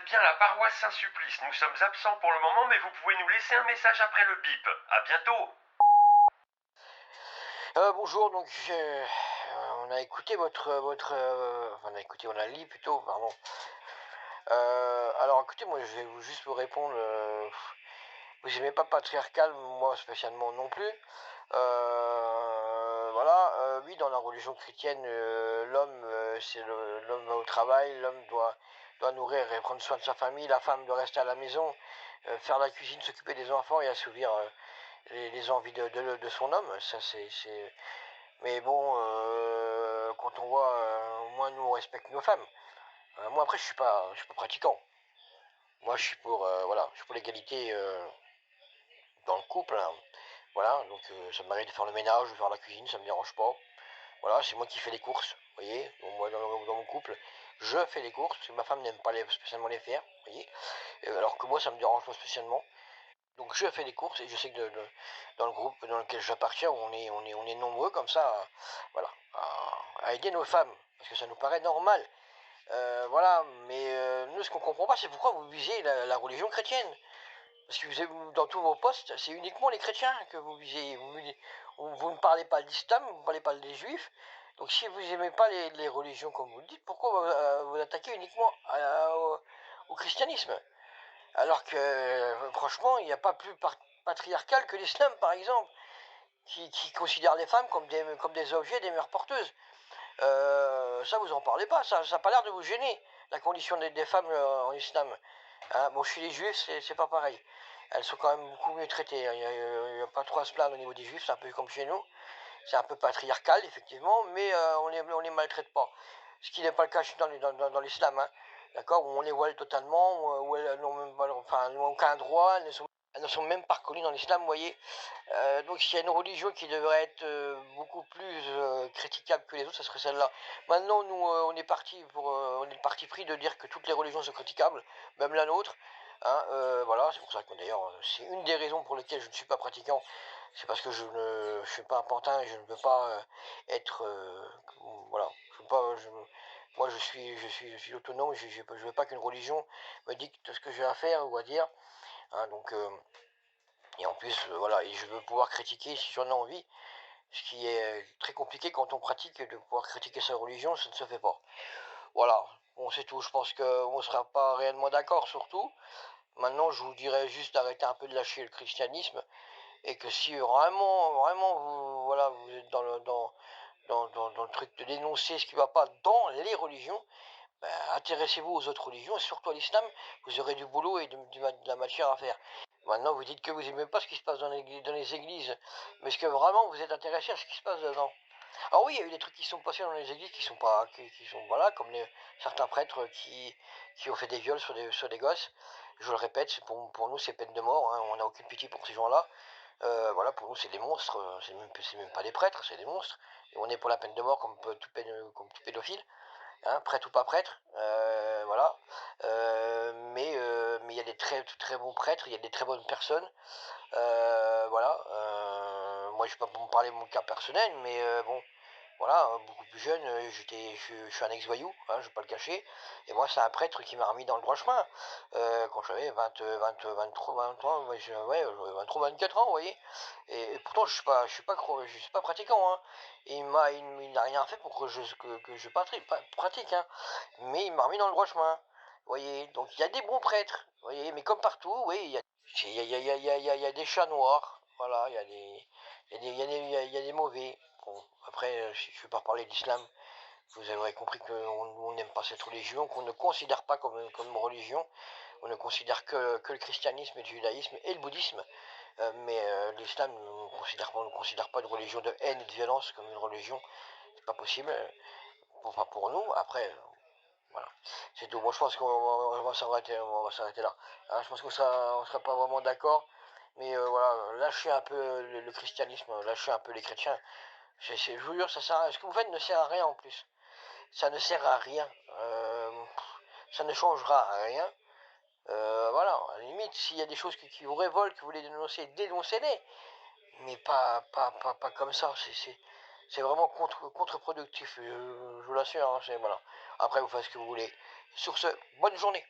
bien la paroisse Saint-Sulpice. Nous sommes absents pour le moment, mais vous pouvez nous laisser un message après le bip. À bientôt. Bonjour, donc on a écouté on a lu plutôt, pardon. Alors écoutez, moi je vais juste vous répondre. Vous aimez pas patriarcal, moi spécialement non plus. Voilà, oui, dans la religion chrétienne, l'homme, l'homme va au travail, l'homme doit nourrir et prendre soin de sa famille, la femme doit rester à la maison, faire la cuisine, s'occuper des enfants et assouvir les envies de son homme. Ça, c'est. Mais bon, quand on voit, moi, nous, on respecte nos femmes. Moi, après, je suis pas pratiquant. Moi, voilà, je suis pour l'égalité dans le couple, hein. Voilà, donc ça me m'arrive de faire le ménage, de faire la cuisine, ça me dérange pas. Voilà, c'est moi qui fais les courses, vous voyez. Donc moi, dans mon couple, je fais les courses, parce que ma femme n'aime pas spécialement les faire, vous voyez. Alors que moi, ça me dérange pas spécialement. Donc je fais les courses et je sais que dans le groupe dans lequel j'appartiens, on est nombreux comme ça, voilà, à aider nos femmes, parce que ça nous paraît normal. Voilà, mais nous, ce qu'on comprend pas, c'est pourquoi vous visez la religion chrétienne. Parce que dans tous vos postes, c'est uniquement les chrétiens que vous visez. Vous ne parlez pas de l'islam, vous ne parlez pas des juifs. Donc si vous n'aimez pas les religions comme vous le dites, pourquoi vous attaquez uniquement au christianisme? Alors que franchement, il n'y a pas plus patriarcal que l'islam, par exemple, qui considère les femmes comme des objets, des mères porteuses. Ça, vous en parlez pas, ça n'a pas l'air de vous gêner, la condition des femmes en islam. Hein, bon, chez les juifs, c'est pas pareil. Elles sont quand même beaucoup mieux traitées. Il n'y a pas trop à se plaindre au niveau des juifs, c'est un peu comme chez nous. C'est un peu patriarcal, effectivement, mais on les maltraite pas. Ce qui n'est pas le cas dans l'islam, hein. D'accord, où on les voile totalement, où elles n'ont même pas, enfin, n'ont aucun droit, elles ne sont même pas reconnues dans l'islam, vous voyez. Donc s'il y a une religion qui devrait être beaucoup plus critiquable que les autres, ce serait celle-là. Maintenant, nous, on est parti pris de dire que toutes les religions sont critiquables, même la nôtre. Hein, voilà, c'est pour ça que d'ailleurs, c'est une des raisons pour lesquelles je ne suis pas pratiquant. C'est parce que je ne suis pas un pantin et je ne veux pas être, voilà, je veux pas, moi je suis autonome. Je veux pas qu'une religion me dicte ce que j'ai à faire ou à dire. Hein, donc et en plus, voilà, et je veux pouvoir critiquer si j'en ai envie, ce qui est très compliqué quand on pratique, de pouvoir critiquer sa religion, ça ne se fait pas. Voilà, bon, c'est tout. Je pense qu'on ne sera pas réellement d'accord sur tout. Maintenant, je vous dirais juste d'arrêter un peu de lâcher le christianisme et que si vraiment, voilà, vous êtes dans le truc de dénoncer ce qui ne va pas dans les religions, ben, intéressez-vous aux autres religions et surtout à l'islam, vous aurez du boulot et de la matière à faire. Maintenant, vous dites que vous n'aimez pas ce qui se passe dans les églises, mais est-ce que vraiment vous êtes intéressé à ce qui se passe dedans? Alors oui, il y a eu des trucs qui sont passés dans les églises qui sont pas, qui sont, voilà, comme certains prêtres qui ont fait des viols sur des gosses. Je le répète, pour nous, c'est peine de mort, hein, on n'a aucune pitié pour ces gens-là. Voilà, pour nous, c'est des monstres, c'est même pas des prêtres, c'est des monstres. Et on est pour la peine de mort comme tout pédophile, hein, prêtre ou pas prêtre, voilà. Mais il y a des très bons prêtres, il y a des très bonnes personnes, voilà. Moi, je ne vais pas me parler de mon cas personnel, mais bon, voilà, beaucoup plus jeune, je suis un ex-voyou, hein, je ne vais pas le cacher. Et moi, c'est un prêtre qui m'a remis dans le droit chemin. Quand j'avais 23, 23, ouais, 23, 24 ans, vous voyez. Et pourtant, je suis pas pratiquant, hein. Et il n'a rien fait pour que je pratique, hein. Mais il m'a remis dans le droit chemin. Vous voyez, donc il y a des bons prêtres, vous voyez, mais comme partout, oui, il y a des chats noirs, voilà, il y a des mauvais. Bon, après, si je ne vais pas parler d'islam, vous aurez compris qu'on n'aime pas cette religion, qu'on ne considère pas comme religion. On ne considère que le christianisme et le judaïsme et le bouddhisme. Mais l'islam, on ne considère pas de religion de haine et de violence comme une religion. C'est pas possible. Enfin, pour nous, après, voilà. C'est tout. Moi, je pense on va s'arrêter là. Hein, je pense qu'on sera pas vraiment d'accord. Mais voilà, lâchez un peu le christianisme, lâchez un peu les chrétiens. Je vous jure, ce que vous faites ne sert à rien en plus. Ça ne sert à rien. Ça ne changera rien. Voilà, à la limite, s'il y a des choses qui vous révoltent, que vous voulez dénoncer, dénoncez-les. Mais pas comme ça. C'est vraiment contre-productif, je vous l'assure. Hein, voilà. Après, vous faites ce que vous voulez. Sur ce, bonne journée.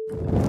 Thank you.